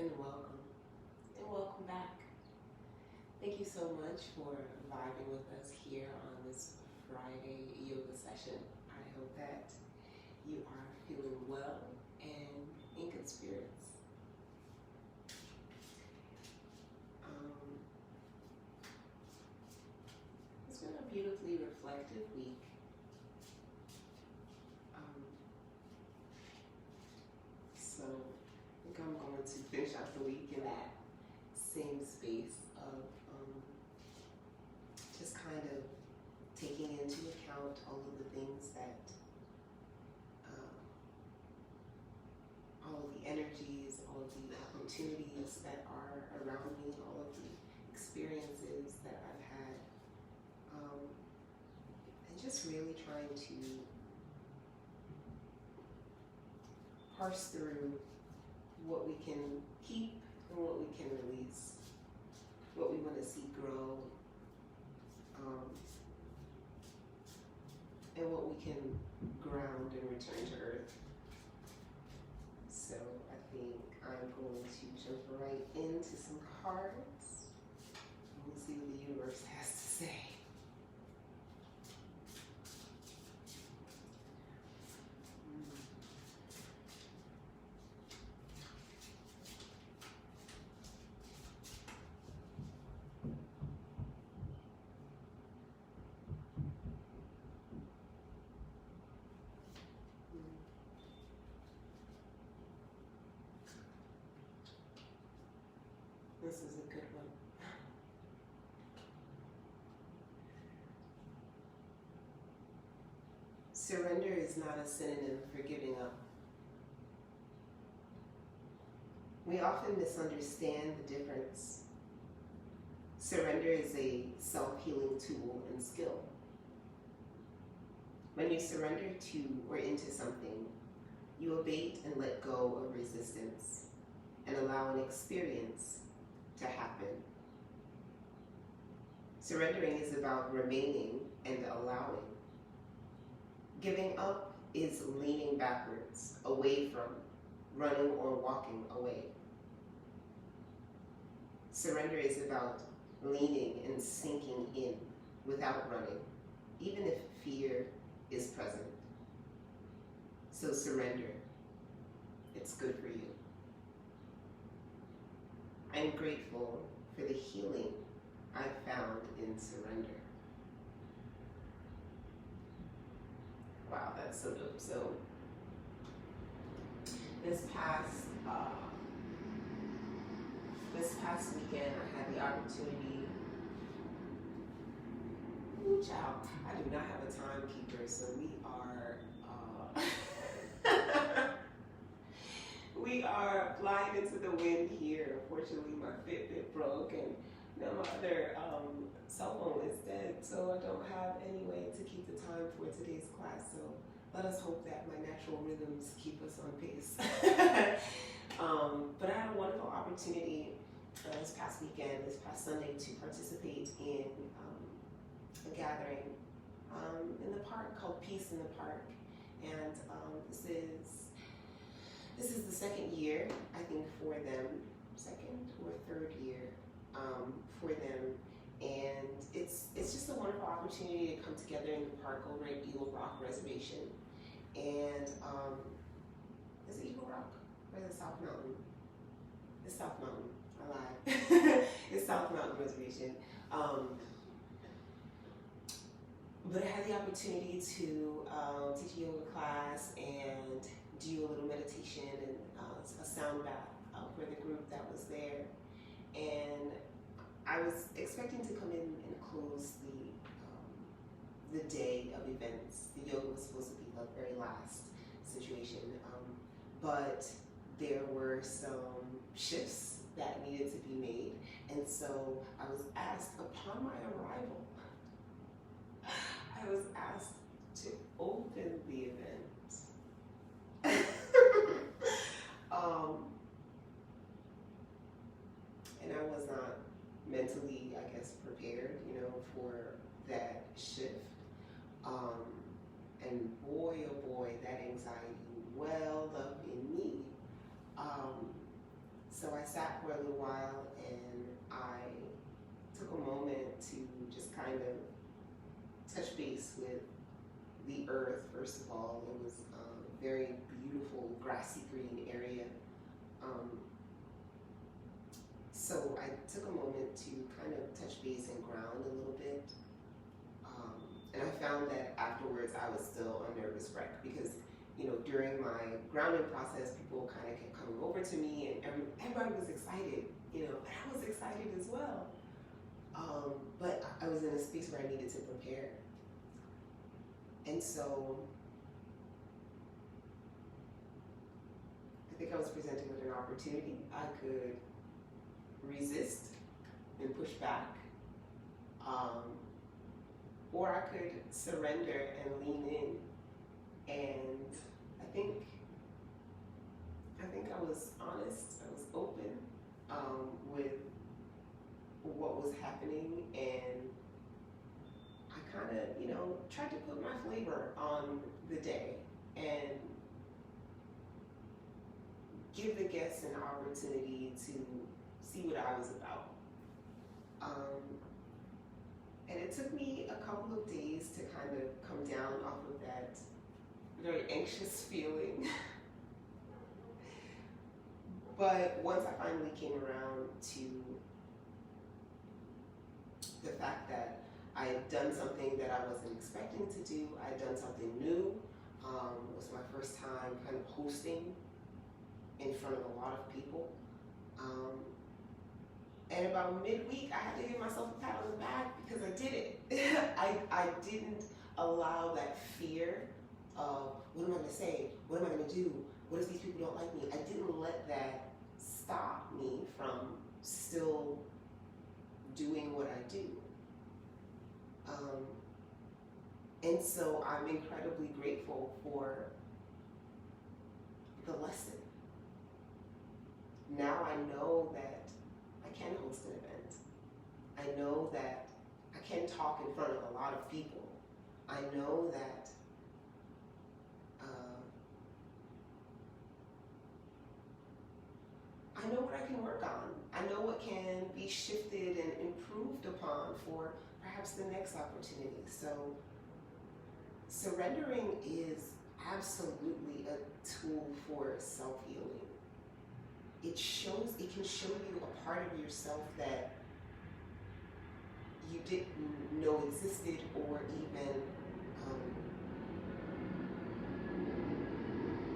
and welcome back. Thank you so much for vibing with us here on this Friday yoga session. I hope that you are feeling well and in good spirits. It's been a beautifully reflective week. So I think I'm going to finish out the week in that same space of just kind of taking into account all of the things that, all of the energies, all of the opportunities that are around me, all of the experiences that I've had, and just really trying to parse through what we can keep and what we can release, what we want to see grow, and what we can ground and return to earth. So I think I'm going to jump right into some cards and we'll see what the universe has to say. This is a good one. Surrender is not a synonym for giving up. We often misunderstand the difference. Surrender is a self-healing tool and skill. When you surrender to or into something, you abate and let go of resistance and allow an experience to happen. Surrendering is about remaining and allowing. Giving up is leaning backwards, away from, running or walking away. Surrender is about leaning and sinking in without running, even if fear is present. So surrender. It's good for you. I'm grateful for the healing I found in surrender. Wow, that's so dope. So this past weekend, I had the opportunity. Ooh, child, I do not have a timekeeper, so we are flying into the wind here. Unfortunately, my Fitbit broke, and now my other cell phone is dead, so I don't have any way to keep the time for today's class. So let us hope that my natural rhythms keep us on pace. But I had a wonderful opportunity this past weekend, this past Sunday, to participate in a gathering in the park called Peace in the Park, and this is the second year, I think, for them, second or third year for them, and it's just a wonderful opportunity to come together in the park over at Eagle Rock Reservation. And is it Eagle Rock or is it South Mountain? It's South Mountain. I lied. It's South Mountain Reservation. But I had the opportunity to teach a yoga class and do a little meditation and a sound bath for the group that was there. And I was expecting to come in and close the day of events. The yoga was supposed to be the very last situation, but there were some shifts that needed to be made, and so I was asked upon my arrival. I was asked to open the event. And I was not mentally, I guess, prepared, for that shift. And boy, oh boy, that anxiety welled up in me. So I sat for a little while and I took a moment to just kind of touch base with the earth. First of all, it was a very beautiful grassy green area. So I took a moment to kind of touch base and ground a little bit. And I found that afterwards I was still a nervous wreck because, you know, during my grounding process, people kind of kept coming over to me and everybody was excited, you know, and I was excited as well. But I was in a space where I needed to prepare. And so I think I was presented with an opportunity. I could resist and push back, or I could surrender and lean in. And I think I was honest, I was open with what was happening, and I kind of, you know, tried to put my flavor on the day and give the guests an opportunity to see what I was about. And it took me a couple of days to kind of come down off of that very anxious feeling. But once I finally came around to the fact that I had done something that I wasn't expecting to do, I had done something new. It was my first time kind of hosting in front of a lot of people. And about midweek, I had to give myself a pat on the back because I did it. I didn't allow that fear of, what am I gonna say? What am I gonna do? What if these people don't like me? I didn't let that stop me from still doing what I do. And so I'm incredibly grateful for the lesson. Now I know that I can host an event. I know that I can talk in front of a lot of people. I know that I know what I can work on. I know what can be shifted and improved upon for perhaps the next opportunity. So surrendering is absolutely a tool for self-healing. It can show you a part of yourself that you didn't know existed, or even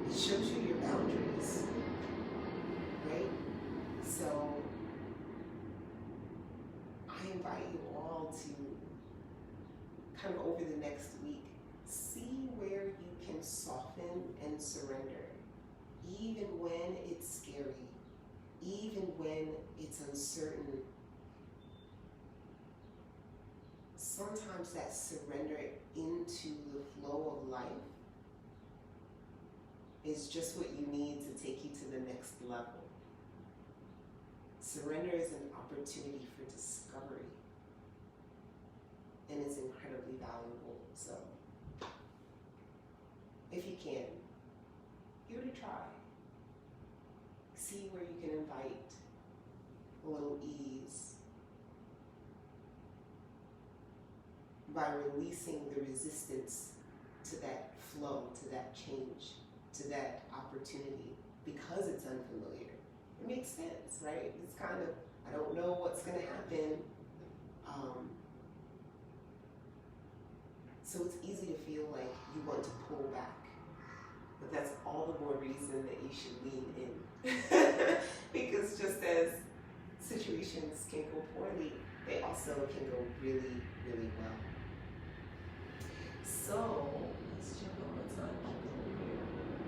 it shows you your boundaries, right? So I invite you all to kind of over the next week, see where you can soften and surrender, even when it's scary, even when it's uncertain. Sometimes that surrender into the flow of life is just what you need to take you to the next level. Surrender is an opportunity for discovery, and it's incredibly valuable. So if you can, give it a try. See where you can invite a little ease by releasing the resistance to that flow, to that change, to that opportunity, because it's unfamiliar. It makes sense, right? It's kind of, I don't know what's going to happen. So it's easy to feel like you want to pull back. But that's all the more reason that you should lean in. Because just as situations can go poorly, they also can go really, really well. So, let's check on my time.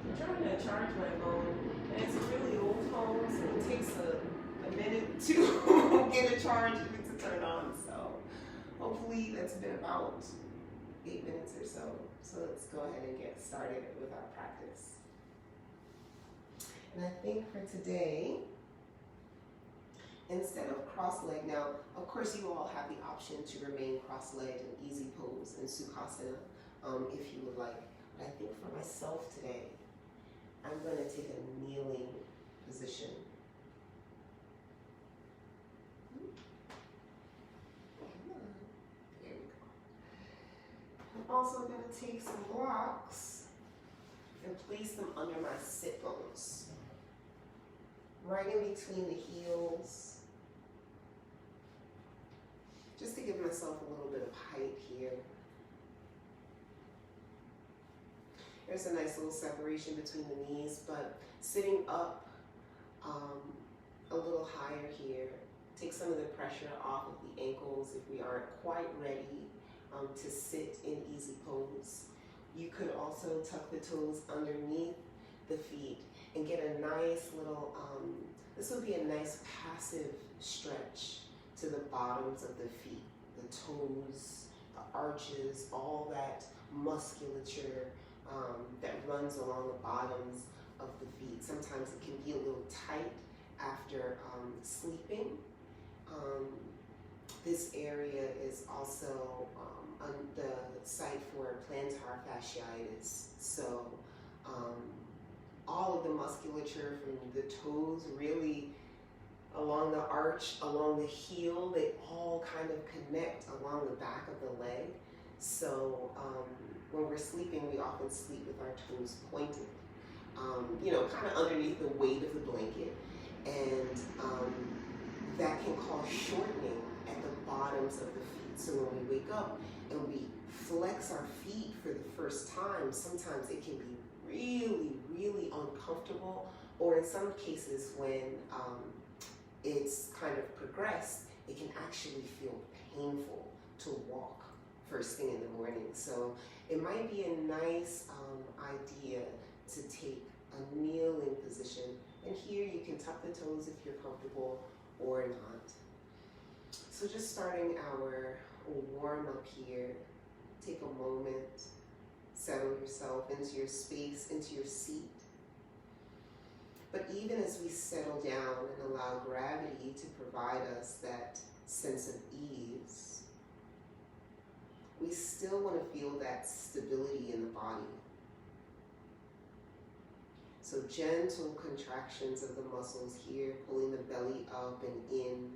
I'm trying to charge my phone, and it's a really old phone, so it takes a minute to get a charge and it to turn on. So, hopefully that's been about 8 minutes or so. So let's go ahead and get started with our practice. And I think for today, instead of cross-legged, now of course you all have the option to remain cross-legged in easy pose in Sukhasana if you would like. But I think for myself today, I'm going to take a kneeling position. also going to take some blocks and place them under my sit bones, right in between the heels, just to give myself a little bit of height here. There's a nice little separation between the knees, but sitting up a little higher here, take some of the pressure off of the ankles if we aren't quite ready to sit in easy pose. You could also tuck the toes underneath the feet and get a nice little, this would be a nice passive stretch to the bottoms of the feet, the toes, the arches, all that musculature that runs along the bottoms of the feet. Sometimes it can be a little tight after sleeping. This area is also on the site for plantar fasciitis. So all of the musculature from the toes, really along the arch, along the heel, they all kind of connect along the back of the leg. So when we're sleeping, we often sleep with our toes pointed, you know, kind of underneath the weight of the blanket. And that can cause shortening at the bottoms of the feet. So when we wake up and we flex our feet for the first time, sometimes it can be really, really uncomfortable, or in some cases when it's kind of progressed, it can actually feel painful to walk first thing in the morning. So it might be a nice idea to take a kneeling position. And here you can tuck the toes if you're comfortable or not. So just starting our warm up here, take a moment, settle yourself into your space, into your seat. But even as we settle down and allow gravity to provide us that sense of ease, we still want to feel that stability in the body. So gentle contractions of the muscles here, pulling the belly up and in,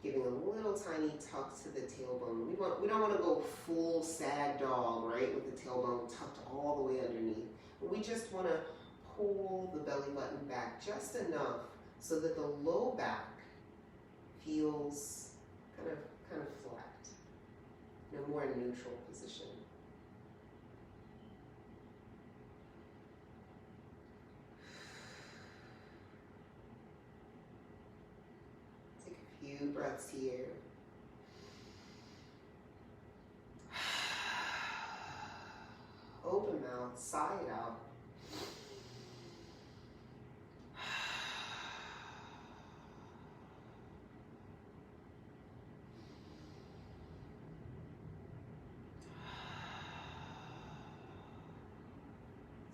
giving a little tiny tuck to the tailbone. We don't want to go full sad dog, right, with the tailbone tucked all the way underneath. But we just want to pull the belly button back just enough so that the low back feels kind of flat, in a more neutral position. Take a few breaths here. Open mouth, sigh it out.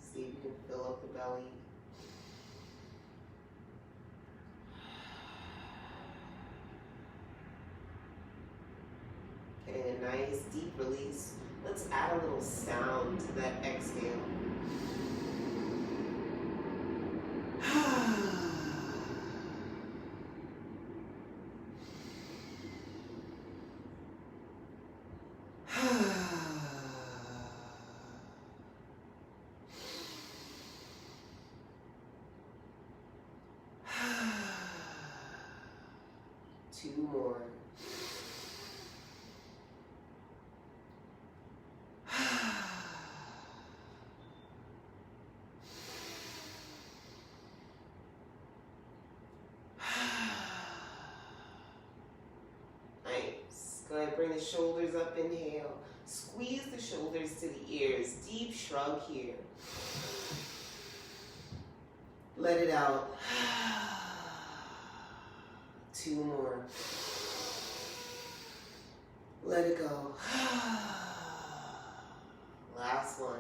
See if you can fill up the belly. Getting a nice deep release. Let's add a little sound to that exhale. Two more. Nice. Go ahead, bring the shoulders up, inhale. Squeeze the shoulders to the ears. Deep shrug here. Let it out. Two more. Let it go. Last one.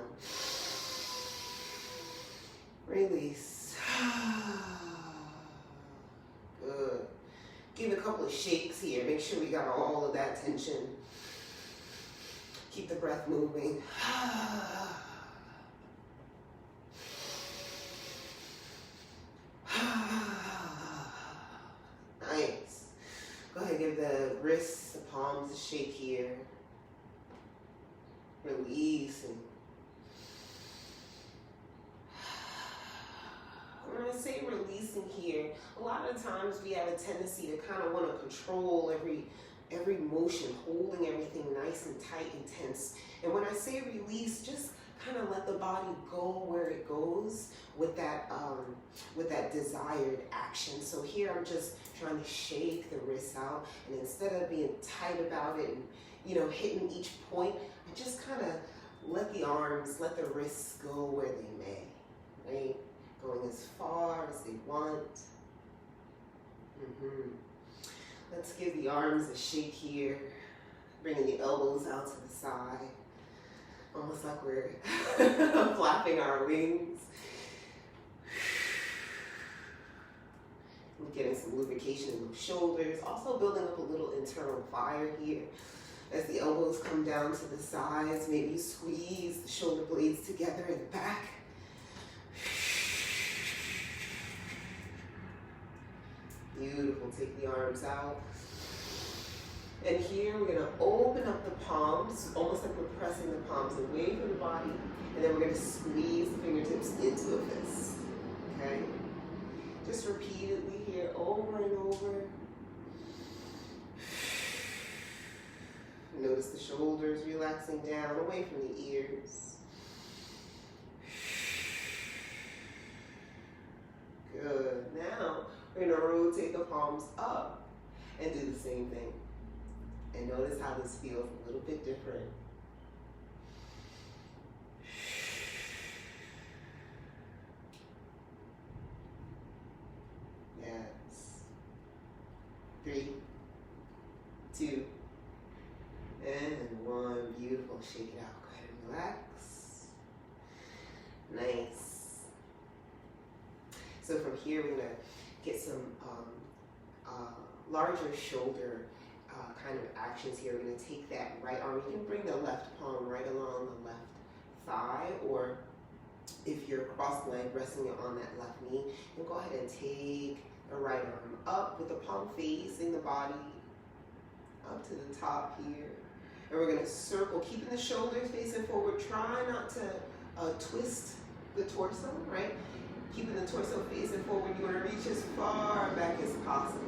Release. Good. Give a couple of shakes here. Make sure we got all of that tension. Keep the breath moving. Nice. Go ahead, give the wrists, the palms a shake here. releasing. When I say releasing here, a lot of times we have a tendency to kind of want to control every motion, holding everything nice and tight and tense. And when I say release, just kind of let the body go where it goes with that desired action. So here I'm just trying to shake the wrists out, and instead of being tight about it and, you know, hitting each point, I just kind of let the arms, let the wrists go where they may, right? Going as far as they want. Let's give the arms a shake here, bringing the elbows out to the side, almost like we're flapping our wings. We're getting some lubrication in those shoulders, also building up a little internal fire here. As the elbows come down to the sides, maybe you squeeze the shoulder blades together in the back. Beautiful, take the arms out. And here we're gonna open up the palms, almost like we're pressing the palms away from the body. And then we're gonna squeeze the fingertips into a fist, okay? Just repeatedly here, over and over. Notice the shoulders relaxing down, away from the ears. Good, now we're gonna rotate the palms up and do the same thing. And notice how this feels a little bit different. Yes. 3, 2, and 1. Beautiful. Shake it out. Go ahead and relax. Nice. So from here, we're going to get some larger shoulder kind of actions here. We're going to take that right arm. You can bring the left palm right along the left thigh, or if you're cross-legged, resting it on that left knee, you'll go ahead and take the right arm up with the palm facing the body up to the top here. And we're going to circle, keeping the shoulders facing forward. Try not to twist the torso, right? Keeping the torso facing forward. You want to reach as far back as possible.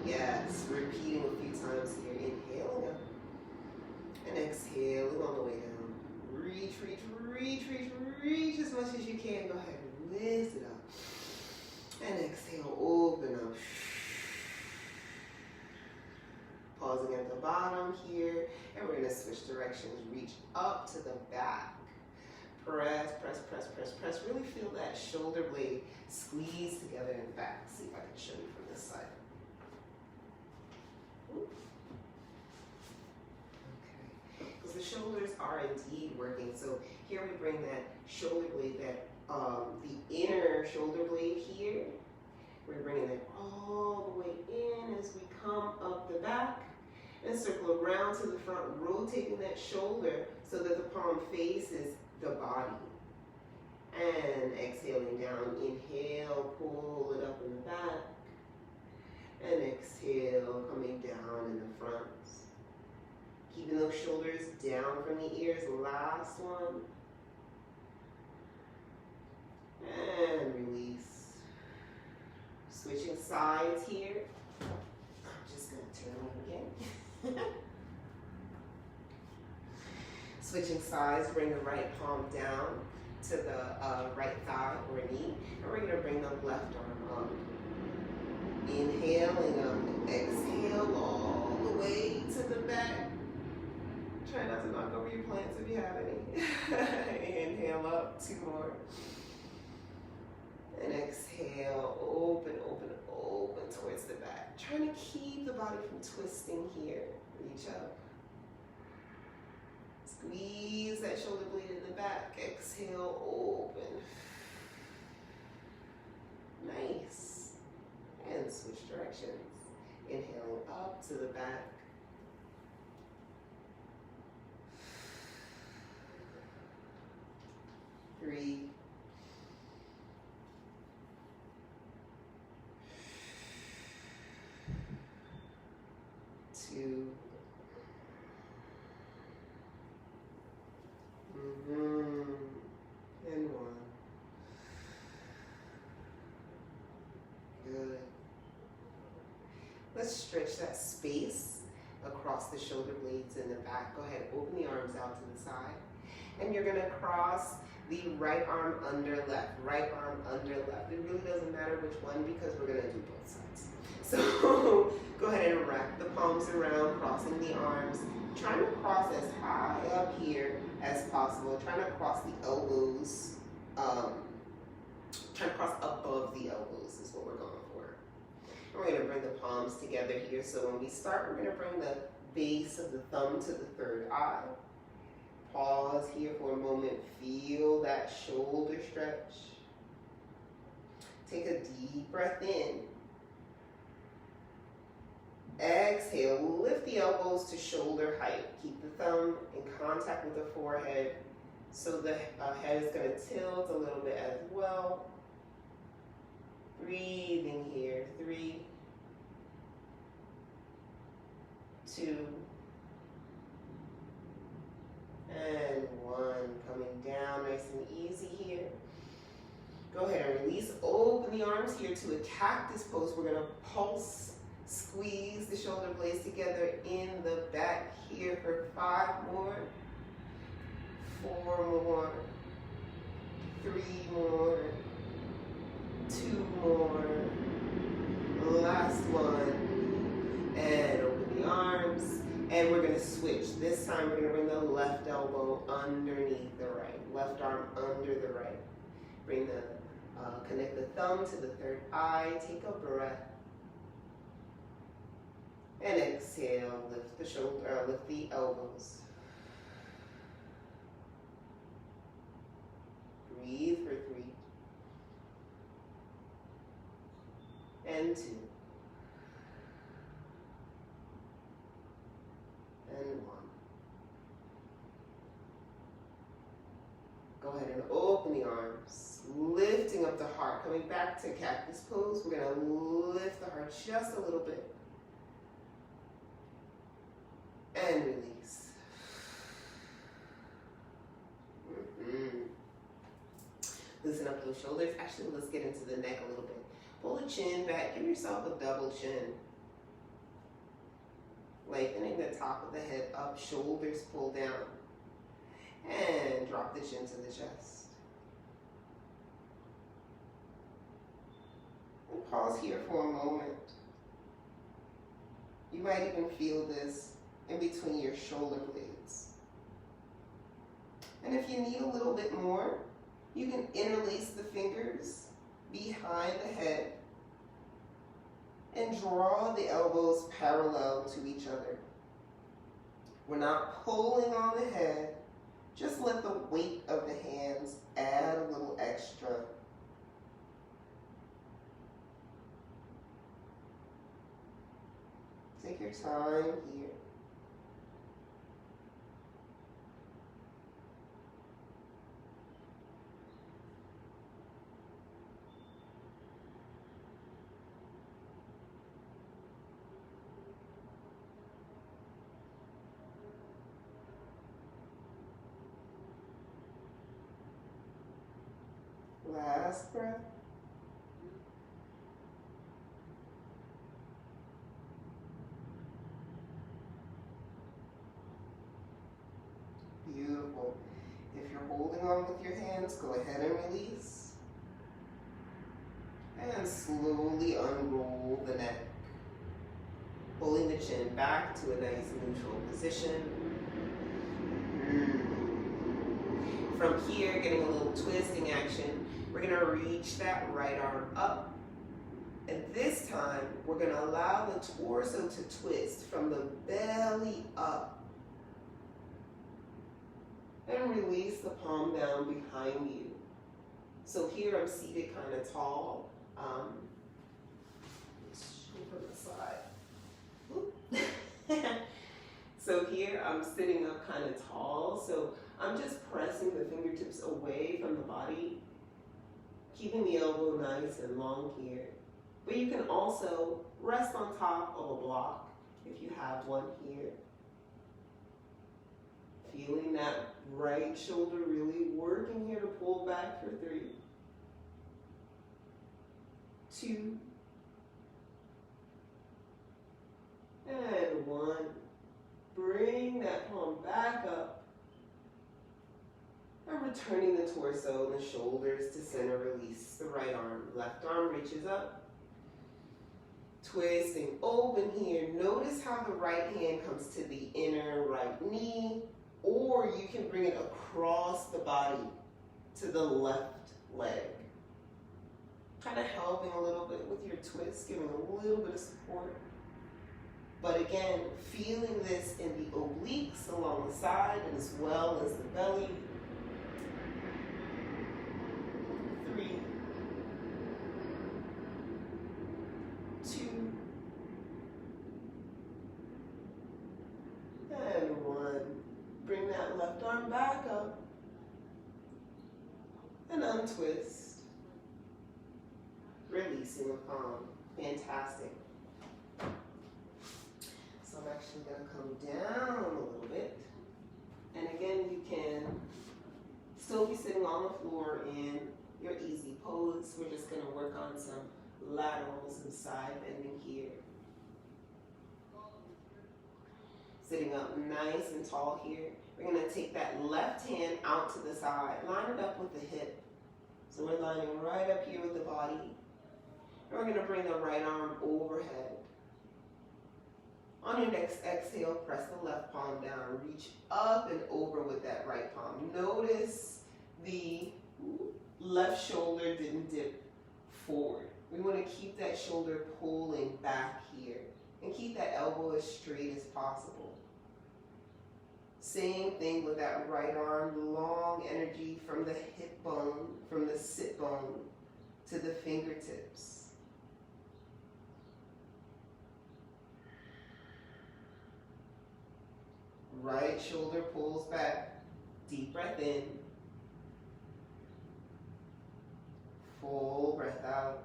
Yes, repeating a few times here. Inhaling up and exhaling on the way down. Reach, reach, reach, reach, reach as much as you can. Go ahead and lift it up. And exhale, open up. Pausing at the bottom here. And we're going to switch directions. Reach up to the back. Press, press, press, press, press. Really feel that shoulder blade squeeze together in the back. See if I can show you from this side. Okay. Because the shoulders are indeed working. So here we bring that shoulder blade, the inner shoulder blade here. We're bringing it all the way in as we come up the back and circle around to the front, rotating that shoulder so that the palm faces the body. And exhaling down, inhale, pull it up in the back. And exhale, coming down in the front. Keeping those shoulders down from the ears, last one. And release. Switching sides here. I'm just going to turn them again. Switching sides, bring the right palm down to the right thigh or knee. And we're going to bring the left arm up. Inhaling up, exhale all the way to the back. Try not to knock over your plants if you have any. Inhale up, 2 more. And exhale, open, open, open towards the back. Trying to keep the body from twisting here. Reach up. Squeeze that shoulder blade in the back. Exhale, open. Nice. And switch directions. Inhaling up to the back. Three. 2. Let's stretch that space across the shoulder blades in the back. Go ahead, open the arms out to the side. And you're gonna cross the right arm under left, right arm under left. It really doesn't matter which one because we're gonna do both sides. So go ahead and wrap the palms around, crossing the arms. Trying to cross as high up here as possible. Trying to cross the elbows. Trying to cross above the elbows is what we're going for. And we're going to bring the palms together here. So when we start, we're going to bring the base of the thumb to the third eye. Pause here for a moment. Feel that shoulder stretch. Take a deep breath in. Exhale, lift the elbows to shoulder height. Keep the thumb in contact with the forehead so the head is going to tilt a little bit as well. Breathing here, 3, 2, and 1. Coming down nice and easy here. Go ahead and release. Open the arms here to a cactus pose. We're going to pulse, squeeze the shoulder blades together in the back here for 5 more, 4 more, 3 more, 2 more, last one, and open the arms, and we're going to switch. This time we're going to bring the left elbow underneath the right, left arm under the right. Bring the, connect the thumb to the third eye, take a breath, and exhale, lift the shoulder, lift the elbows. Breathe for 3, and 2, and 1. Go ahead and open the arms, lifting up the heart, coming back to cactus pose. We're going to lift the heart just a little bit. And release. Loosen up those shoulders. Actually, let's get into the neck a little bit. Pull the chin back. Give yourself a double chin. Lengthening the top of the head up. Shoulders pull down. And drop the chin to the chest. And pause here for a moment. You might even feel this in between your shoulder blades. And if you need a little bit more, you can interlace the fingers behind the head and draw the elbows parallel to each other. We're not pulling on the head, just let the weight of the hands add a little extra. Take your time here. Last breath. Beautiful. If you're holding on with your hands, go ahead and release. And slowly unroll the neck. Pulling the chin back to a nice neutral position. From here, getting a little twisting action, we're going to reach that right arm up. And this time, we're going to allow the torso to twist from the belly up. And release the palm down behind you. So here I'm seated kind of tall. So here I'm sitting up kind of tall. So I'm just pressing the fingertips away from the body, keeping the elbow nice and long here. But you can also rest on top of a block if you have one here. Feeling that right shoulder really working here to pull back for 3, 2, returning the torso and the shoulders to center, release the right arm. Left arm reaches up. Twisting open here. Notice how the right hand comes to the inner right knee, or you can bring it across the body to the left leg. Kind of helping a little bit with your twist, giving a little bit of support. But again, feeling this in the obliques along the side and as well as the belly. 3, 2, and 1. Bring that left arm back up and untwist. Releasing the palm. Fantastic. So I'm actually going to come down a little bit. And again, you can still be sitting on the floor in your easy pose. We're just going to work on some laterals and side bending here. Sitting up nice and tall here. We're going to take that left hand out to the side. Line it up with the hip. So we're lining right up here with the body. And we're going to bring the right arm overhead. On your next exhale, press the left palm down. Reach up and over with that right palm. Notice the left shoulder didn't dip forward. We want to keep that shoulder pulling back here. And keep that elbow as straight as possible. Same thing with that right arm. Long energy from the hip bone, from the sit bone to the fingertips. Right shoulder pulls back. Deep breath in. Full breath out.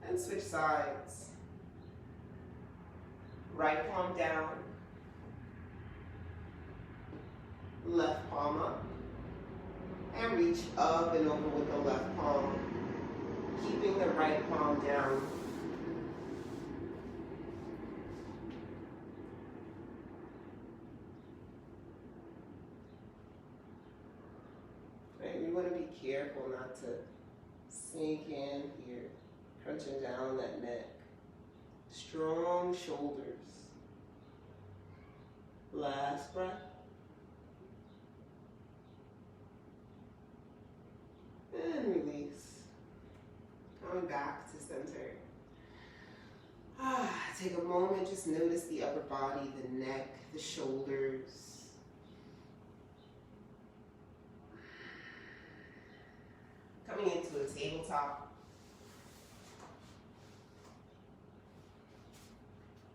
And switch sides. Right palm down. Left palm up. And reach up and over with the left palm. Keeping the right palm down. You want to be careful not to sink in here, crunching down that neck. Strong shoulders. Last breath. And release. Coming back to center. Take a moment, just notice the upper body, the neck, the shoulders. Coming into a tabletop.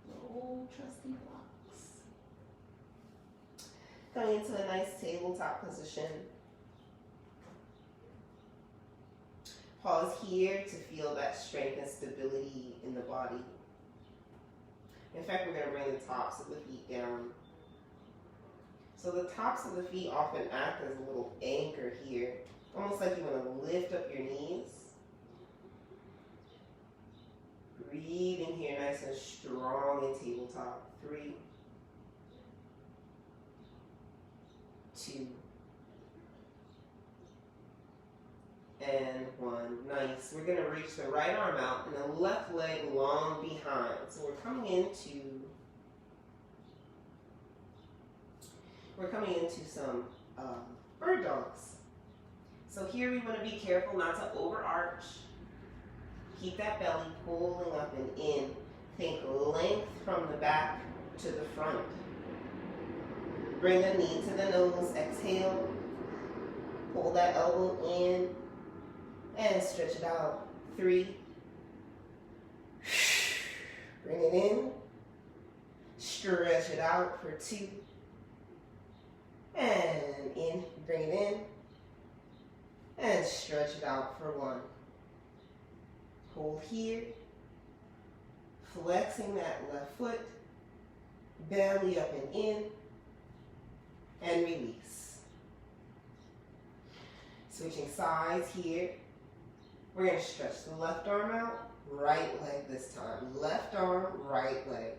The old trusty blocks. Coming into a nice tabletop position. Pause here to feel that strength and stability in the body. In fact, we're going to bring the tops of the feet down. So the tops of the feet often act as a little anchor here. Almost like you want to lift up your knees. Breathing here nice and strong in tabletop. 3, 2, and 1. Nice. We're going to reach the right arm out and the left leg long behind. So we're coming into some bird dogs. So here we want to be careful not to overarch. Keep that belly pulling up and in. Think length from the back to the front. Bring the knee to the nose. Exhale. Pull that elbow in. And stretch it out. 3. Bring it in. Stretch it out for 2. And in. Bring it in. And stretch it out for 1. Hold here. Flexing that left foot. Belly up and in. And release. Switching sides here. We're going to stretch the left arm out. Right leg this time. Left arm, right leg.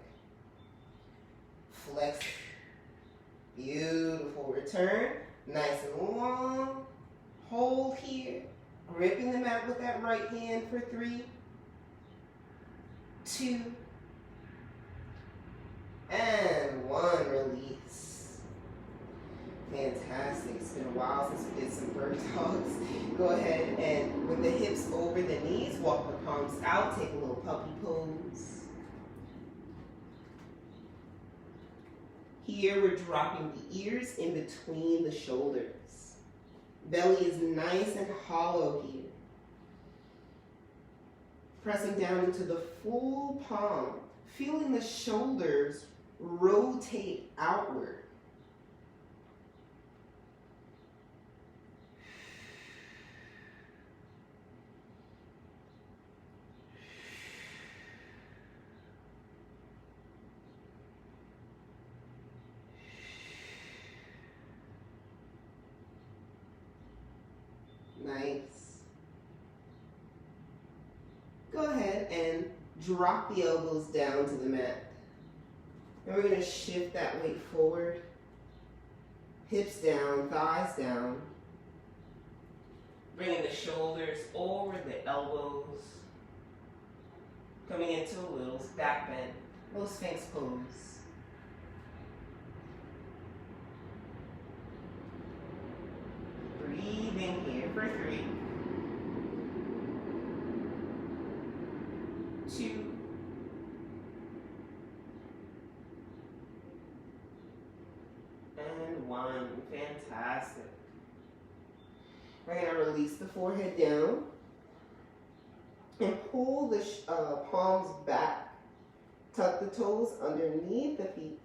Flex. Beautiful. Return. Nice and long. Hold here. Gripping the mat with that right hand for 3, 2, and 1. Release. Fantastic. It's been a while since we did some bird dogs. Go ahead and with the hips over the knees, walk the palms out. Take a little puppy pose. Here we're dropping the ears in between the shoulders. Belly is nice and hollow here. Pressing down into the full palm, feeling the shoulders rotate outward. Nice. Go ahead and drop the elbows down to the mat. And we're going to shift that weight forward. Hips down, thighs down. Bringing the shoulders over the elbows. Coming into a little back bend, little Sphinx pose. Breathing here for 3, 2, and 1. Fantastic. We're going to release the forehead down and pull the palms back. Tuck the toes underneath the feet.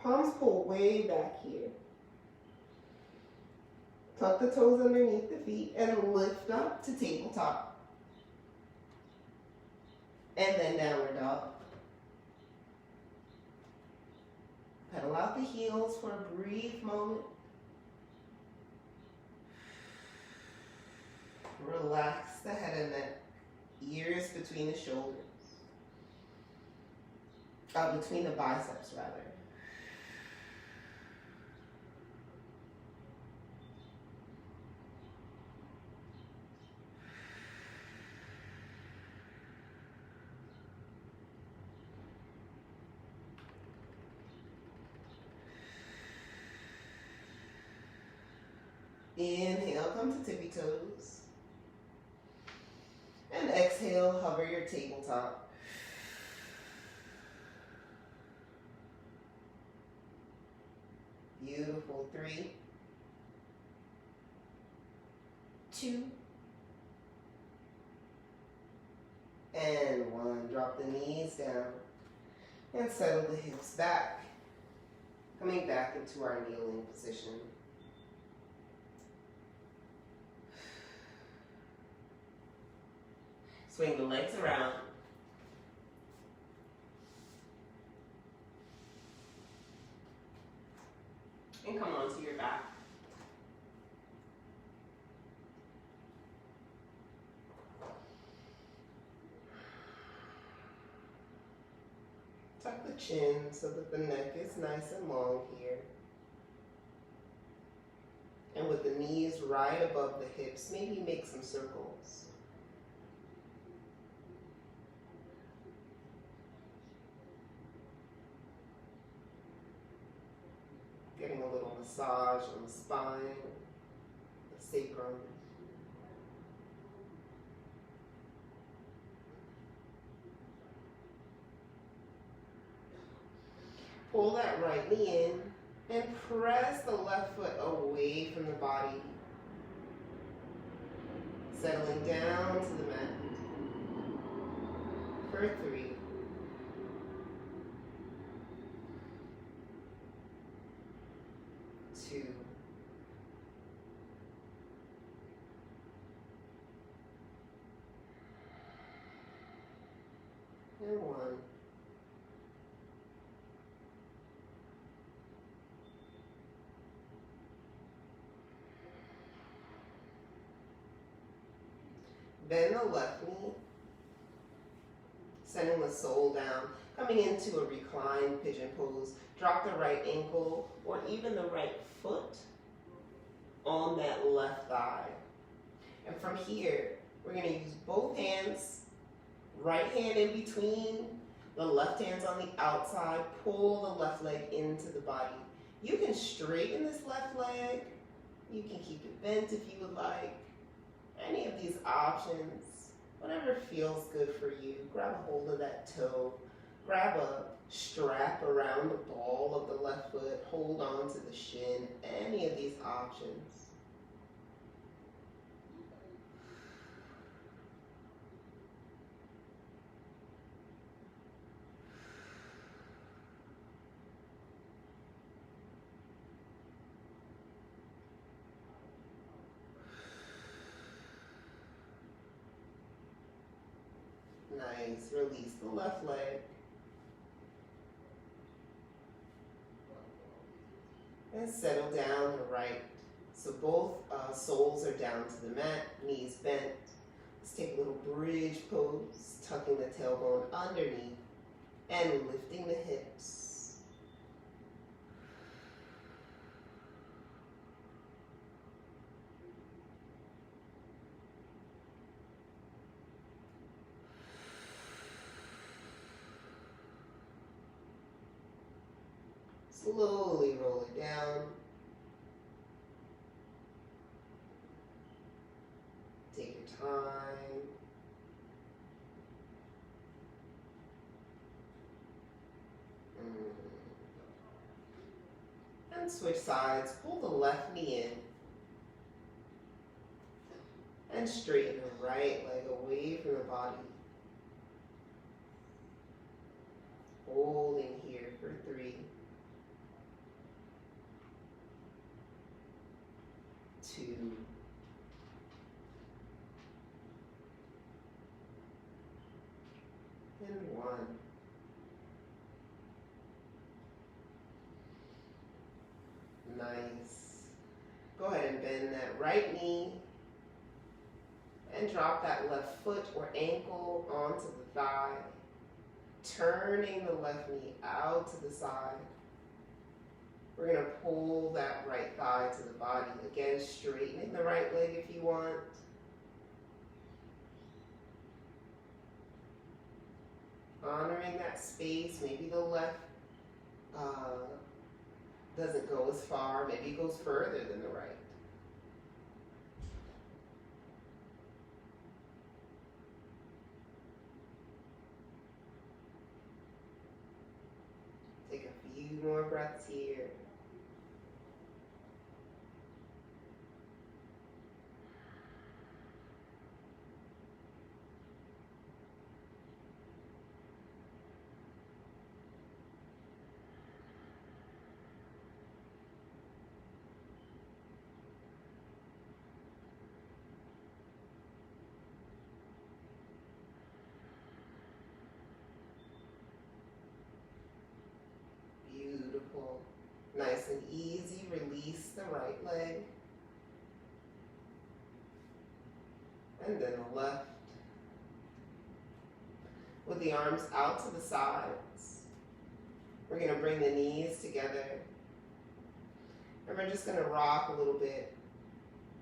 Palms pull way back here. Tuck the toes underneath the feet and lift up to tabletop. And then downward dog. Pedal out the heels for a brief moment. Relax the head and neck. Ears between the shoulders. Between the biceps rather. Inhale, come to tippy toes. And exhale, hover your tabletop. Beautiful. 3, 2, and 1. Drop the knees down and settle the hips back. Coming back into our kneeling position. Swing the legs around. And come onto your back. Tuck the chin so that the neck is nice and long here. And with the knees right above the hips, maybe make some circles. Getting a little massage on the spine, the sacrum. Pull that right knee in and press the left foot away from the body. Settling down to the mat. For 3, 2, and 1. Bend the left knee, sending the sole down, coming into a reclined pigeon pose. Drop the right ankle or even the right foot on that left thigh. And from here, we're going to use both hands, right hand in between, the left hand's on the outside, pull the left leg into the body. You can straighten this left leg, you can keep it bent if you would like. Any of these options, whatever feels good for you. Grab a hold of that toe, grab a strap around the ball of the left foot, hold on to the shin, any of these options. Nice, release the left leg. And settle down the right. So both soles are down to the mat, knees bent. Let's take a little bridge pose, tucking the tailbone underneath and lifting the hips. Slowly roll it down. Take your time. And switch sides. Pull the left knee in. And straighten the right leg away from the body. Holding here for 3, 2, and 1. Nice. Go ahead and bend that right knee and drop that left foot or ankle onto the thigh, turning the left knee out to the side. We're going to pull that right thigh to the body. Again, straightening the right leg if you want. Honoring that space. Maybe the left doesn't go as far. Maybe it goes further than the right. Take a few more breaths here. Beautiful. Nice and easy. Release the right leg. And then the left. With the arms out to the sides, we're going to bring the knees together. And we're just going to rock a little bit,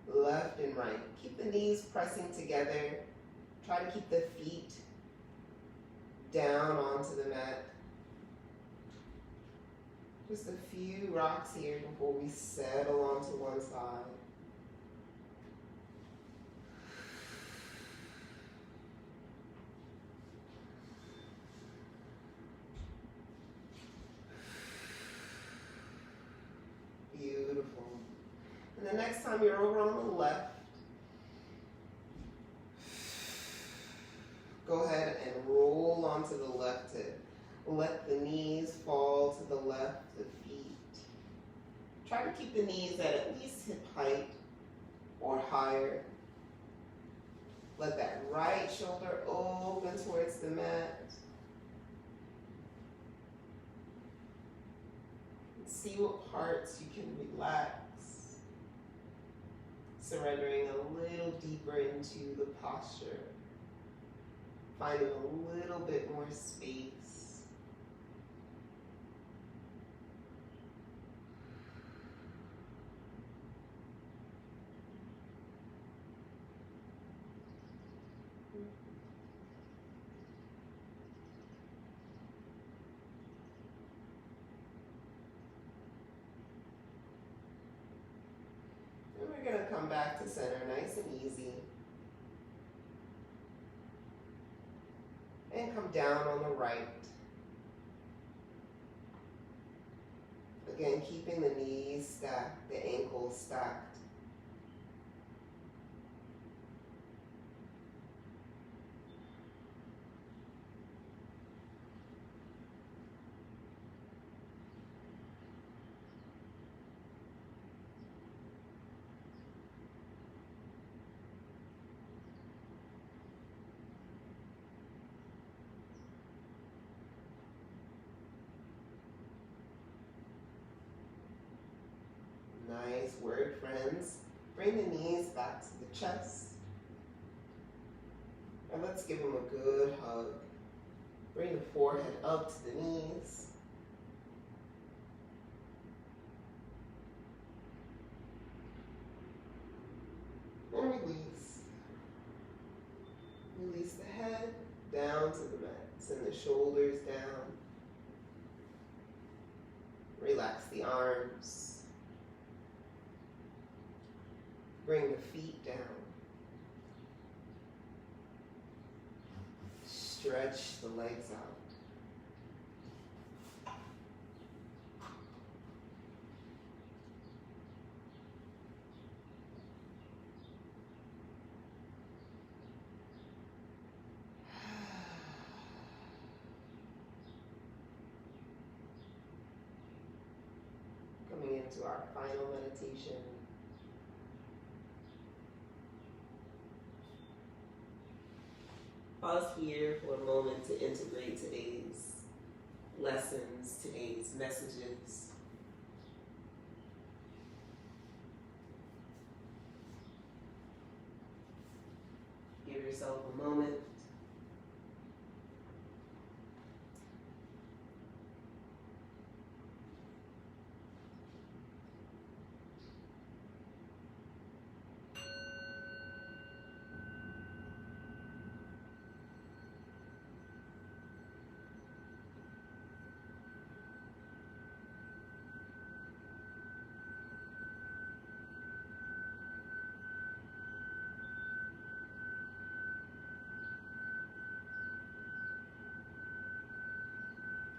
left and right. Keep the knees pressing together. Try to keep the feet down onto the mat. Just a few rocks here before we settle onto one side. Beautiful. And the next time you're over on the left, go ahead and roll onto the left hip. Let the knees fall to the left, the feet. Try to keep the knees at least hip height or higher. Let that right shoulder open towards the mat. And see what parts you can relax. Surrendering a little deeper into the posture. Finding a little bit more space. We're going to come back to center, nice and easy. And come down on the right. Again, keeping the knees stacked, the ankles stacked. Nice word, friends. Bring the knees back to the chest. And let's give them a good hug. Bring the forehead up to the knees. And release. Release the head down to the mat. Send the shoulders down. Relax the arms. Bring the feet down. Stretch the legs out. Coming into our final meditation. Pause here for a moment to integrate today's lessons, today's messages. Give yourself a moment.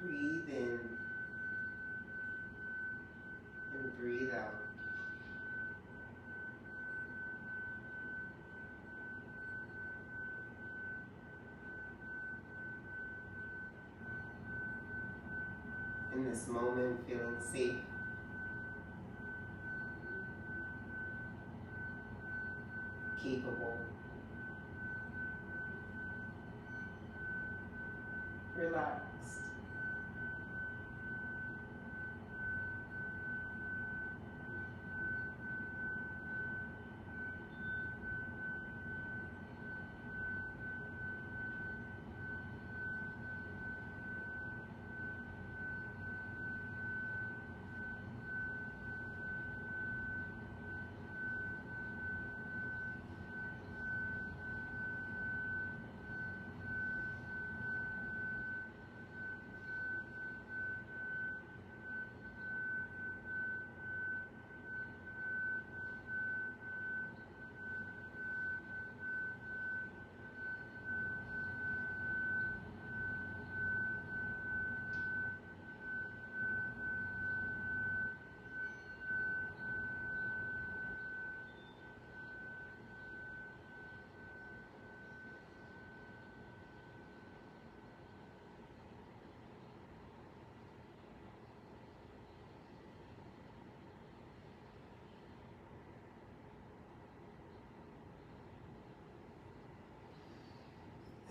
Breathe in and breathe out. In this moment, feeling safe, capable, relaxed.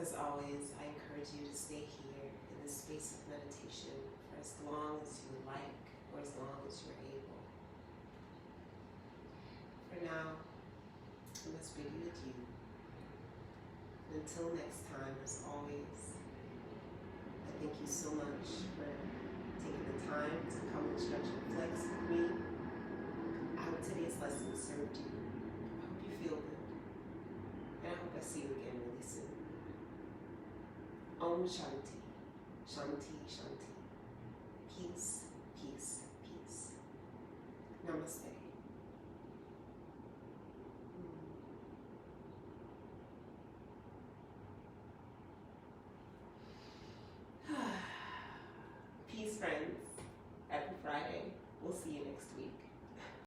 As always, I encourage you to stay here in this space of meditation for as long as you like or as long as you're able. For now, I must bid you adieu. And until next time, as always, I thank you so much for taking the time to come and stretch and flex with me. I hope today's lesson served you. I hope you feel good. And I hope I see you again really soon. Om Shanti, Shanti, Shanti. Peace, peace, peace. Namaste.